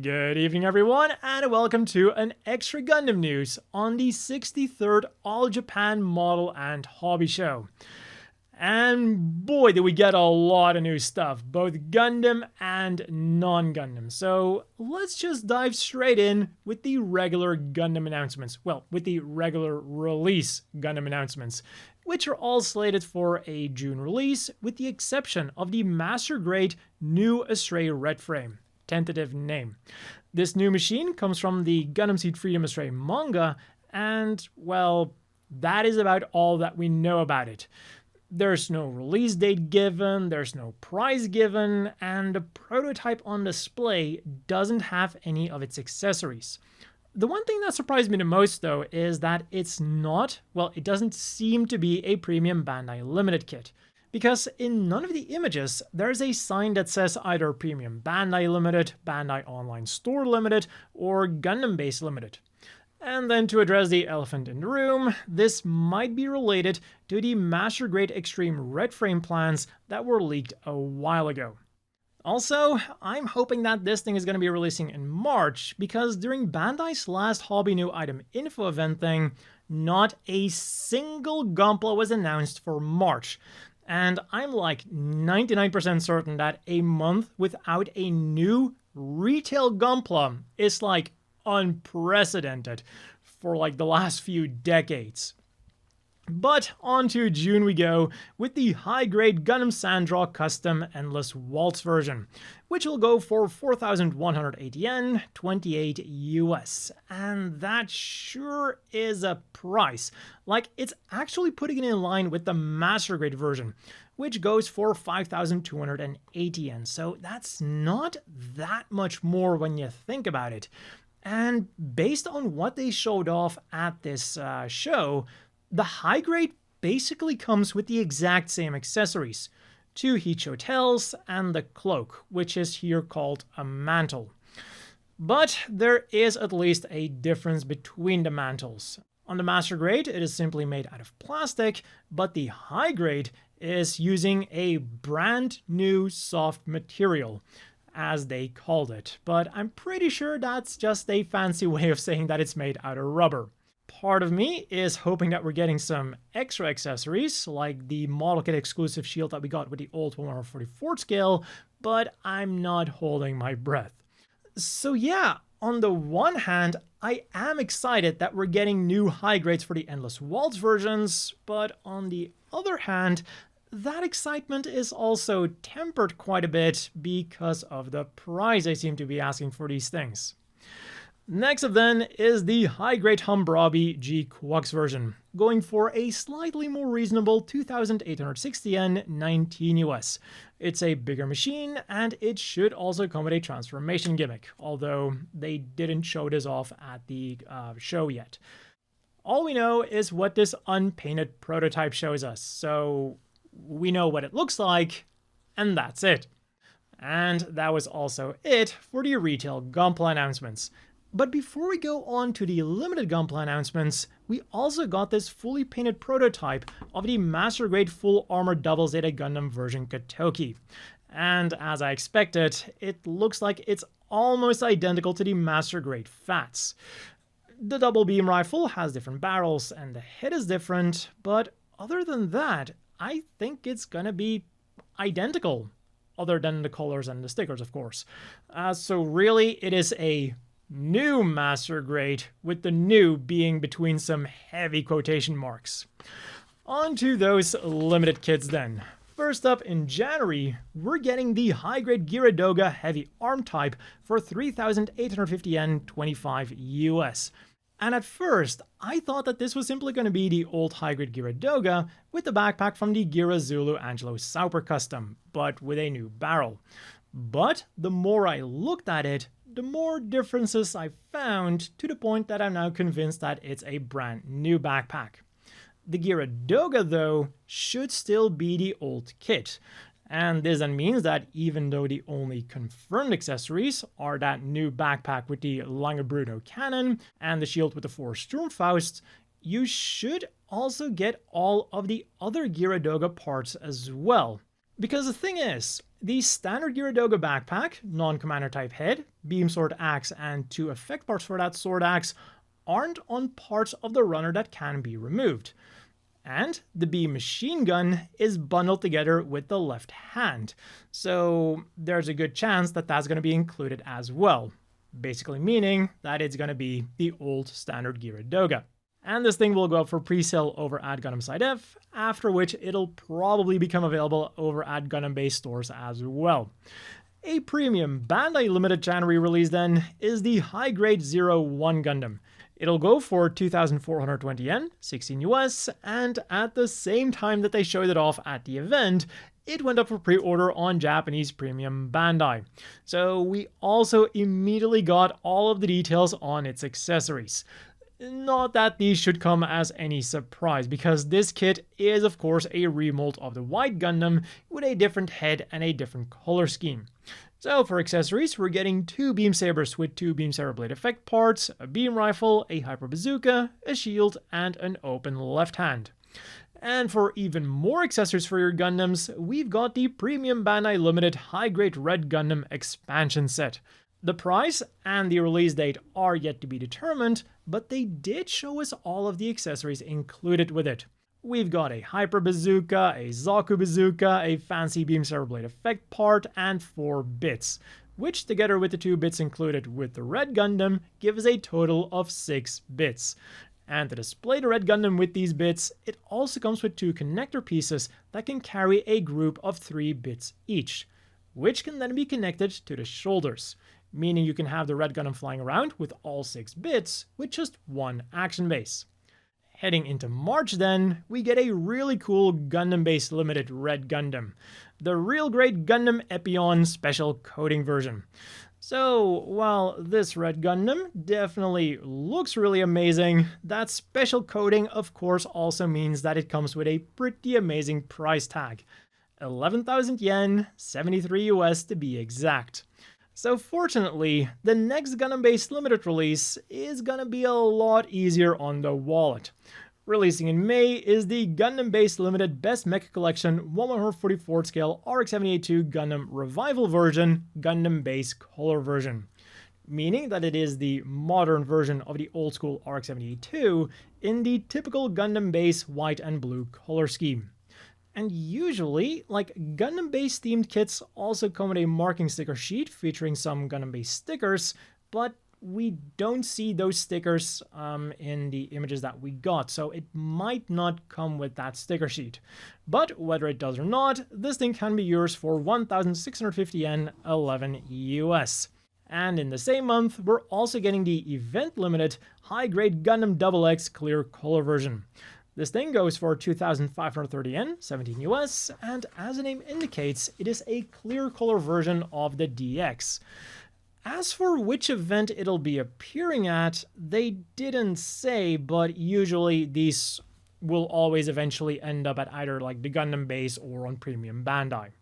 Good evening everyone, and welcome to an extra Gundam news on the 63rd All Japan Model and Hobby Show. And boy did we get a lot of new stuff, both Gundam and non-Gundam. So let's just dive straight in with the regular Gundam announcements. Well, with the regular release Gundam announcements, which are all slated for a June release, with the exception of the Master Grade new Astray Red Frame. Tentative name. This new machine comes from the Gundam Seed Freedom Astray manga, and, well, that is about all that we know about it. There's no release date given, there's no price given, and the prototype on display doesn't have any of its accessories. The one thing that surprised me the most, though, is that it's not, well, it doesn't seem to be a premium Bandai Limited kit. Because in none of the images, there's a sign that says either Premium Bandai Limited, Bandai Online Store Limited, or Gundam Base Limited. And then to address the elephant in the room, this might be related to the Master Grade Extreme Red Frame plans that were leaked a while ago. Also, I'm hoping that this thing is going to be releasing in March, because during Bandai's last Hobby New Item Info event thing, not a single Gunpla was announced for March. And I'm like 99% certain that a month without a new retail Gunpla is like unprecedented for like the last few decades. But on to June we go with the high-grade Gundam Sandrock Custom Endless Waltz version, which will go for 4,180 yen, 28 US. And that sure is a price. Like, it's actually putting it in line with the Master Grade version, which goes for 5,280 yen. So that's not that much more when you think about it. And based on what they showed off at this show, the high grade basically comes with the exact same accessories. 2 heat show tails and the cloak, which is here called a mantle. But there is at least a difference between the mantles. On the Master Grade, it is simply made out of plastic, but the high grade is using a brand new soft material, as they called it. But I'm pretty sure that's just a fancy way of saying that it's made out of rubber. Part of me is hoping that we're getting some extra accessories, like the model kit exclusive shield that we got with the old 144th scale, but I'm not holding my breath. So yeah, on the one hand, I am excited that we're getting new high grades for the Endless Waltz versions, but on the other hand, that excitement is also tempered quite a bit because of the price I seem to be asking for these things. Next up then is the high-grade Hambrabi G Quux version, going for a slightly more reasonable 2,860 yen, 19 US. It's a bigger machine, and it should also come with a transformation gimmick, although they didn't show this off at the show yet. All we know is what this unpainted prototype shows us, so we know what it looks like, and that's it. And that was also it for the retail Gunpla announcements. But before we go on to the limited Gunpla announcements, we also got this fully painted prototype of the Master Grade Full Armor Double Zeta Gundam version Kotoki. And as I expected, it looks like it's almost identical to the Master Grade Fats. The double beam rifle has different barrels and the head is different, but other than that, I think it's gonna be identical, other than the colors and the stickers, of course. So really, it is a new Master Grade, with the new being between some heavy quotation marks. On to those limited kits then. First up in January, we're getting the high-grade Geara Doga Heavy Arm Type for 3,850 yen, 25 US. And at first, I thought that this was simply going to be the old high-grade Geara Doga with the backpack from the Geara Zulu Angelo Sauper custom, but with a new barrel. But the more I looked at it, the more differences I found, to the point that I'm now convinced that it's a brand new backpack. The Geara Doga, though, should still be the old kit. And this then means that even though the only confirmed accessories are that new backpack with the Lange Bruno cannon and the shield with the 4 Sturmfausts, you should also get all of the other Geara Doga parts as well. Because the thing is, the standard Geara Doga backpack, non-commander type head, beam sword axe, and 2 effect parts for that sword axe aren't on parts of the runner that can be removed. And the beam machine gun is bundled together with the left hand, so there's a good chance that that's going to be included as well. Basically meaning that it's going to be the old standard Geara Doga. And this thing will go up for pre-sale over at Gundam Side F, after which it'll probably become available over at Gundam base stores as well. A premium Bandai limited January release then is the high-grade 01 Gundam. It'll go for 2,420 yen, 16 US, and at the same time that they showed it off at the event, it went up for pre-order on Japanese premium Bandai. So we also immediately got all of the details on its accessories. Not that these should come as any surprise, because this kit is of course a remold of the White Gundam with a different head and a different color scheme. So for accessories, we're getting 2 beam sabers with 2 beam saber blade effect parts, a beam rifle, a hyper bazooka, a shield, and an open left hand. And for even more accessories for your Gundams, we've got the premium Bandai limited high-grade Red Gundam Expansion Set. The price and the release date are yet to be determined, but they did show us all of the accessories included with it. We've got a Hyper Bazooka, a Zaku Bazooka, a fancy Beam Saber Blade effect part, and 4 bits, which together with the 2 bits included with the Red Gundam gives a total of 6 bits. And to display the Red Gundam with these bits, it also comes with 2 connector pieces that can carry a group of 3 bits each, which can then be connected to the shoulders, meaning you can have the Red Gundam flying around with all 6 bits with just 1 action base. Heading into March then, we get a really cool Gundam-based limited Red Gundam, the Real Great Gundam Epyon Special Coating version. So, while this Red Gundam definitely looks really amazing, that special coating of course also means that it comes with a pretty amazing price tag. 11,000 yen, 73 US to be exact. So fortunately, the next Gundam-based limited release is gonna be a lot easier on the wallet. Releasing in May is the Gundam-based limited Best Mecha Collection 1/144 scale RX-78-2 Gundam Revival version, Gundam base color version. Meaning that it is the modern version of the old school RX-78-2 in the typical Gundam base white and blue color scheme. And usually, like, Gundam-based themed kits also come with a marking sticker sheet featuring some Gundam-based stickers, but we don't see those stickers in the images that we got, so it might not come with that sticker sheet. But whether it does or not, this thing can be yours for 1,650 yen, 11 US. And in the same month, we're also getting the event-limited high-grade Gundam XX clear color version. This thing goes for 2,530 yen, 17 US, and as the name indicates, it is a clear color version of the DX. As for which event it'll be appearing at, they didn't say, but usually these will always eventually end up at either like the Gundam base or on Premium Bandai.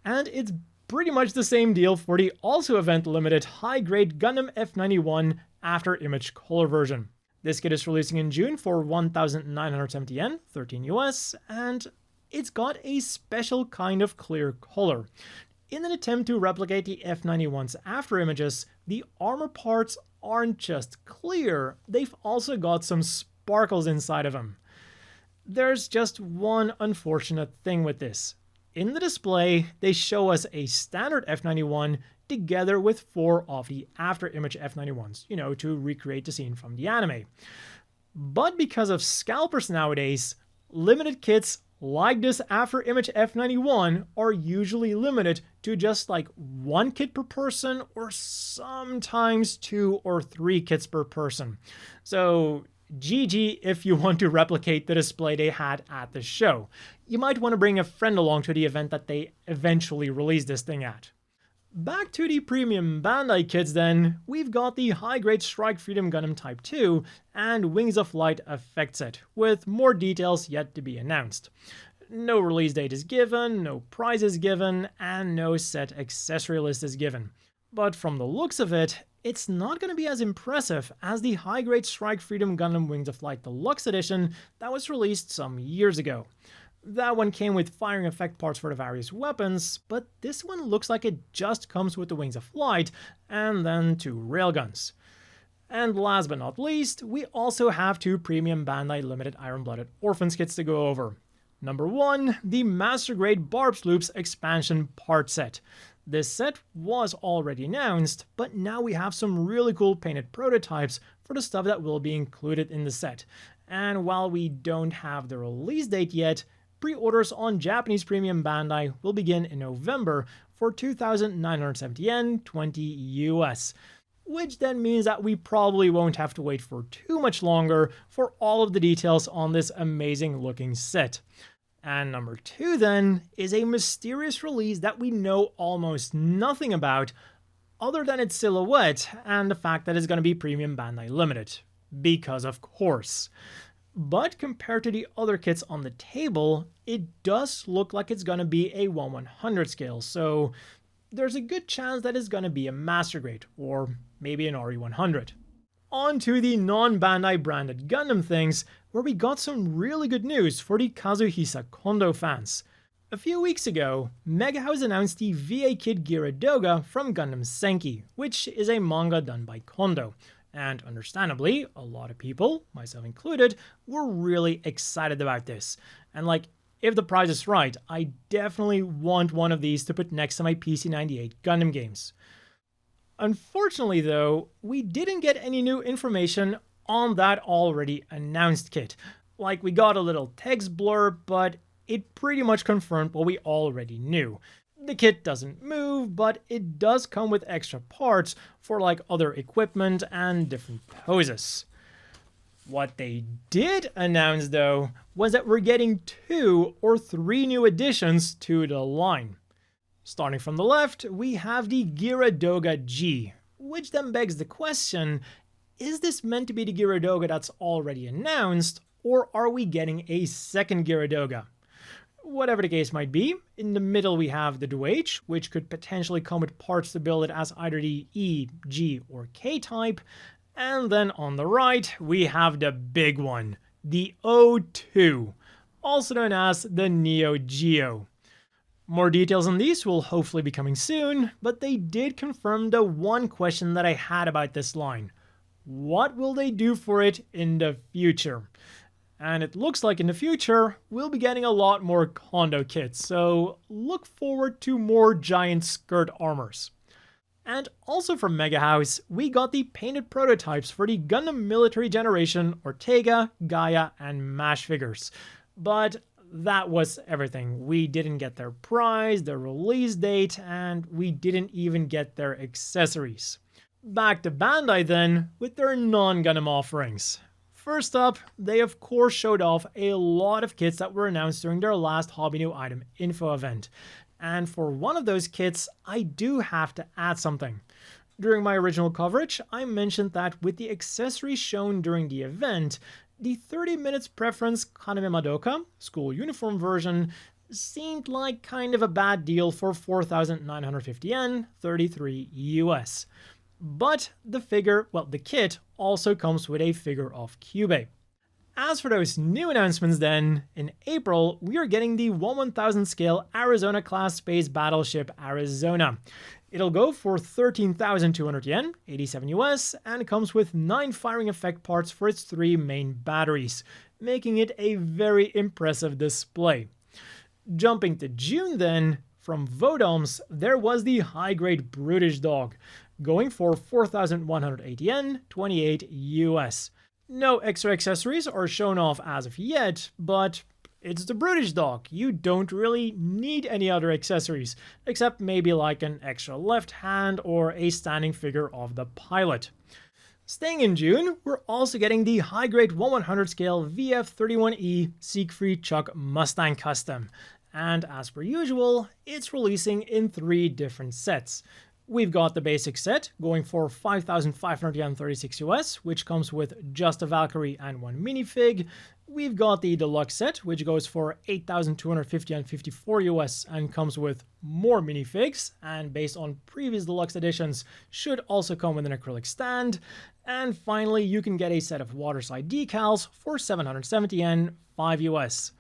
And it's pretty much the same deal for the also event limited high-grade Gundam F91 After Image color version. This kit is releasing in June for 1,970 yen, 13 US, and it's got a special kind of clear color. In an attempt to replicate the F91's after images, the armor parts aren't just clear, they've also got some sparkles inside of them. There's just one unfortunate thing with this. In the display, they show us a standard F91 together with 4 of the after image F91s, to recreate the scene from the anime. But because of scalpers nowadays, limited kits like this after image F91 are usually limited to just like 1 kit per person or sometimes 2 or 3 kits per person. So GG if you want to replicate the display they had at the show. You might want to bring a friend along to the event that they eventually release this thing at. Back to the premium Bandai kits then, we've got the high-grade Strike Freedom Gundam Type 2 and Wings of Light effect set, with more details yet to be announced. No release date is given, no price is given, and no set accessory list is given. But from the looks of it, it's not going to be as impressive as the high-grade Strike Freedom Gundam Wings of Light Deluxe Edition that was released some years ago. That one came with firing effect parts for the various weapons, but this one looks like it just comes with the Wings of Light and then 2 railguns. And last but not least, we also have 2 premium Bandai Limited Iron-Blooded Orphans kits to go over. Number 1, the Master Grade Barb's Loops Expansion Part Set. This set was already announced, but now we have some really cool painted prototypes for the stuff that will be included in the set. And while we don't have the release date yet, pre-orders on Japanese Premium Bandai will begin in November for 2,970 yen, 20 US. Which then means that we probably won't have to wait for too much longer for all of the details on this amazing looking set. And number 2 then is a mysterious release that we know almost nothing about other than its silhouette and the fact that it's going to be Premium Bandai Limited. Because of course. But compared to the other kits on the table, it does look like it's going to be a 1/100 scale, so there's a good chance that it's going to be a Master Grade, or maybe an RE100. On to the non-Bandai branded Gundam things, where we got some really good news for the Kazuhisa Kondo fans. A few weeks ago, Mega House announced the VAKit Geara Doga from Gundam Senki, which is a manga done by Kondo. And understandably, a lot of people, myself included, were really excited about this. And if the price is right, I definitely want one of these to put next to my PC-98 Gundam games. Unfortunately though, we didn't get any new information on that already announced kit. We got a little text blurb, but it pretty much confirmed what we already knew. The kit doesn't move, but it does come with extra parts for other equipment and different poses. What they did announce though was that we're getting 2 or 3 new additions to the line. Starting from the left, we have the Geara Doga G, which then begs the question, is this meant to be the Geara Doga that's already announced, or are we getting a second Geara Doga? Whatever the case might be, in the middle we have the Dwadge, which could potentially come with parts to build it as either the E, G, or K type, and then on the right we have the big one, the O2, also known as the Neo Geo. More details on these will hopefully be coming soon, but they did confirm the one question that I had about this line. What will they do for it in the future? And it looks like in the future, we'll be getting a lot more Kondo kits, so look forward to more giant skirt armors. And also from Mega House, we got the painted prototypes for the Gundam Military Generation, Ortega, Gaia, and MASH figures. But that was everything. We didn't get their price, their release date, and we didn't even get their accessories. Back to Bandai then, with their non-Gundam offerings. First up, they of course showed off a lot of kits that were announced during their last Hobby New Item info event. And for one of those kits, I do have to add something. During my original coverage, I mentioned that with the accessories shown during the event, the 30 minutes preference Kaname Madoka, school uniform version, seemed like kind of a bad deal for 4,950 yen, 33 US. But the kit also comes with a figure of Kyubey. As for those new announcements then, in April, we are getting the 1/1000 scale Arizona class space battleship Arizona. It'll go for 13,200 yen, 87 US, and comes with 9 firing effect parts for its 3 main batteries, making it a very impressive display. Jumping to June then, from Vodoms, there was the high-grade Brutishdog, going for 4,180 yen, 28 US. No extra accessories are shown off as of yet, but it's the Brutishdog. You don't really need any other accessories, except maybe an extra left hand or a standing figure of the pilot. Staying in June, we're also getting the high-grade 1/100 scale VF31E Siegfried Chuck Mustang Custom. And as per usual, it's releasing in 3 different sets. We've got the basic set, going for 5,536 US, which comes with just a Valkyrie and 1 minifig. We've got the deluxe set, which goes for 8,250 US and comes with more minifigs, and based on previous deluxe editions, should also come with an acrylic stand. And finally, you can get a set of waterside decals for 770 yen, 5 US.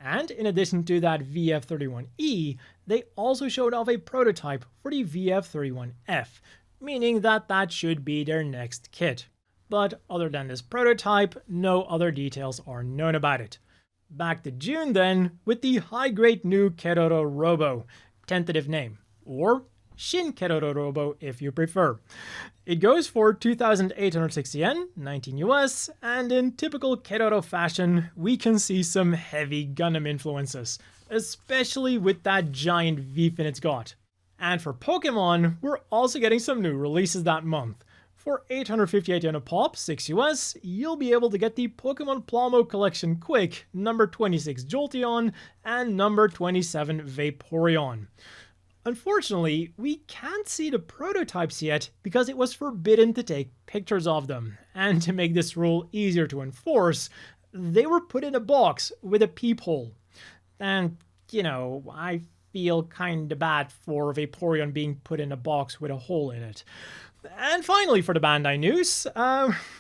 And in addition to that VF31E, they also showed off a prototype for the VF31F, meaning that that should be their next kit. But other than this prototype, no other details are known about it. Back to June then, with the high-grade new Keroro Robo, tentative name, or Shin Keroro Robo if you prefer. It goes for 2,860 yen, 19 US, and in typical Keroro fashion, we can see some heavy Gundam influences, especially with that giant V-fin it's got. And for Pokemon, we're also getting some new releases that month. For 858 yen a pop, 6 US, you'll be able to get the Pokemon Plamo Collection Quick, number 26 Jolteon, and number 27 Vaporeon. Unfortunately, we can't see the prototypes yet because it was forbidden to take pictures of them, and to make this rule easier to enforce, they were put in a box with a peephole. And, you know, I feel kinda bad for Vaporeon being put in a box with a hole in it. And finally for the Bandai news,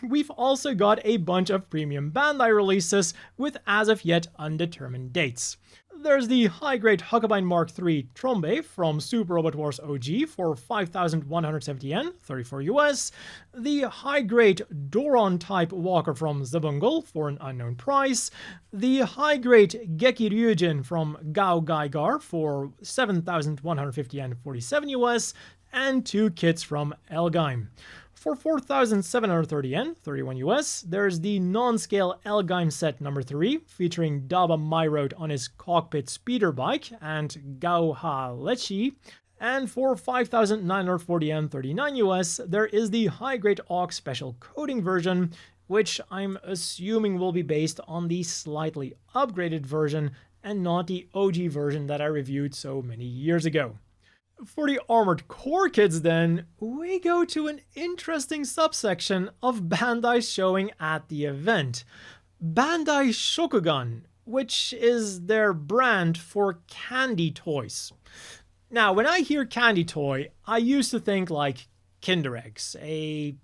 we've also got a bunch of premium Bandai releases with as of yet undetermined dates. There's the high-grade Huckabine Mark III Trombe from Super Robot Wars OG for 5,170 yen, 34 US, the high-grade Doron-type Walker from Zabungle for an unknown price, the high-grade Geki Ryujin from Gao Gaigar for 7,150 yen, 47 US, and 2 kits from Elgheim. For 4,730 yen, 31 US, there's the non-scale Elgheim set number 3, featuring Daba Myroad on his cockpit speeder bike and Gauha Lechi. And for 5,940 yen, 39 US, there is the high-grade AUK special coding version, which I'm assuming will be based on the slightly upgraded version and not the OG version that I reviewed so many years ago. For the Armored Core kits then, we go to an interesting subsection of Bandai showing at the event. Bandai Shokugan, which is their brand for candy toys. Now, when I hear candy toy, I used to think like Kinder Eggs, a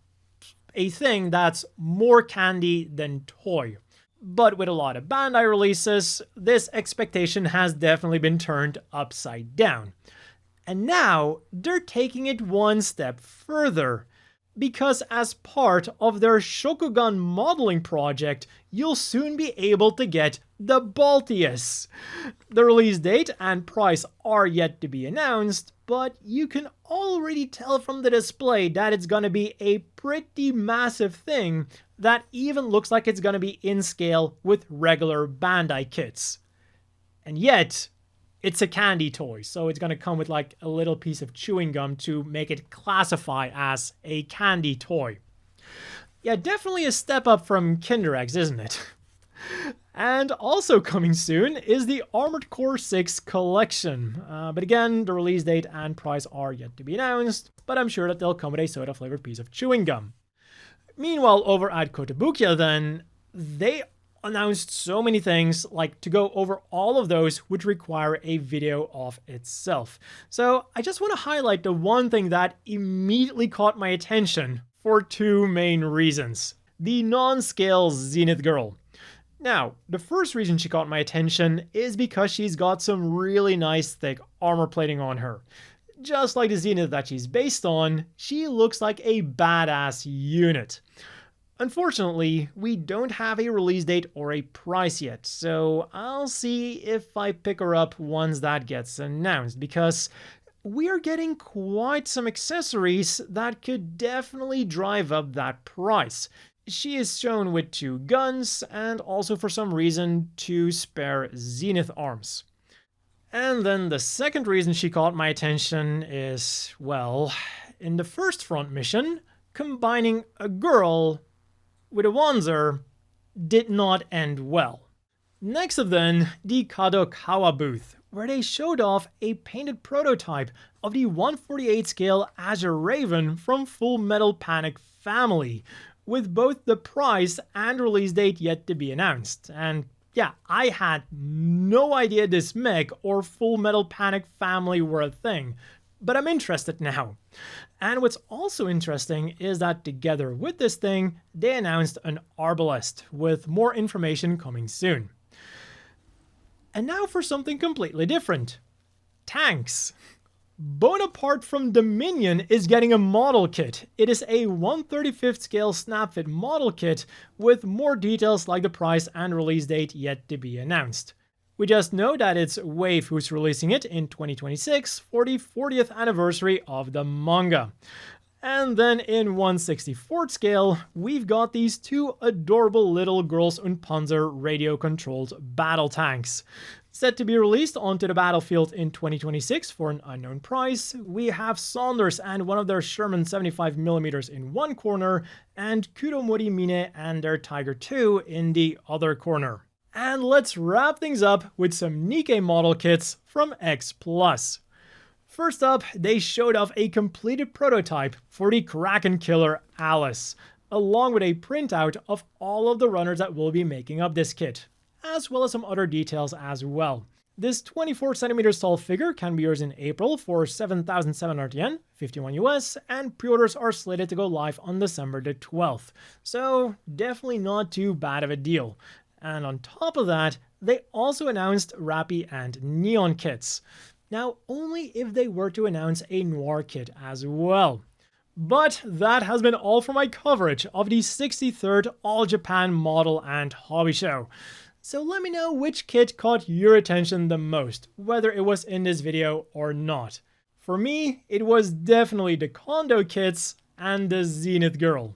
thing that's more candy than toy. But with a lot of Bandai releases, this expectation has definitely been turned upside down. And now, they're taking it one step further, because as part of their Shokugan modeling project, you'll soon be able to get the Balteus. The release date and price are yet to be announced, but you can already tell from the display that it's gonna be a pretty massive thing that even looks like it's gonna be in scale with regular Bandai kits. And yet, it's a candy toy, so it's going to come with like a little piece of chewing gum to make it classify as a candy toy. Yeah, definitely a step up from Kinder Eggs, isn't it? And also coming soon is the Armored Core 6 collection. But again, the release date and price are yet to be announced, but I'm sure that they'll come with a soda-flavored piece of chewing gum. Meanwhile, over at Kotobukiya then, they announced so many things, like to go over all of those would require a video of itself. So I just want to highlight the one thing that immediately caught my attention for 2 main reasons. The non-scale Zenith girl. Now, the first reason she caught my attention is because she's got some really nice thick armor plating on her. Just like the Zenith that she's based on, she looks like a badass unit. Unfortunately, we don't have a release date or a price yet, so I'll see if I pick her up once that gets announced, because we are getting quite some accessories that could definitely drive up that price. She is shown with 2 guns, and also for some reason 2 spare Zenith arms. And then the second reason she caught my attention is, well, in the first front mission, combining a girl with a Wanzer did not end well. Next up then, the Kadokawa booth, where they showed off a painted prototype of the 148 scale Azure Raven from Full Metal Panic family, with both the price and release date yet to be announced. And yeah, I had no idea this mech or Full Metal Panic family were a thing, but I'm interested now. And what's also interesting is that together with this thing, they announced an Arbalest with more information coming soon. And now for something completely different. Tanks. Bonaparte from Dominion is getting a model kit. It is a 1/35th scale snap-fit model kit with more details like the price and release date yet to be announced. We just know that it's Wave who's releasing it in 2026 for the 40th anniversary of the manga. And then in 1/64th scale, we've got these two adorable little Girls und Panzer radio-controlled battle tanks. Set to be released onto the battlefield in 2026 for an unknown price, we have Saunders and one of their Sherman 75mm in one corner, and Kuromori Mine and their Tiger II in the other corner. And let's wrap things up with some Nikkei model kits from X+. First up, they showed off a completed prototype for the Kraken Killer Alice, along with a printout of all of the runners that will be making up this kit, as well as some other details as well. This 24cm tall figure can be yours in April for 7,700 yen, 51 US, and pre-orders are slated to go live on December the 12th, so definitely not too bad of a deal. And on top of that, they also announced Rappy and Neon kits. Now, only if they were to announce a Noir kit as well. But that has been all for my coverage of the 63rd All Japan Model and Hobby Show. So let me know which kit caught your attention the most, whether it was in this video or not. For me, it was definitely the Kondo kits and the Zenith girl.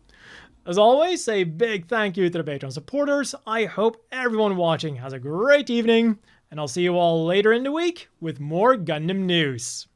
As always, a big thank you to the Patreon supporters. I hope everyone watching has a great evening, and I'll see you all later in the week with more Gundam news.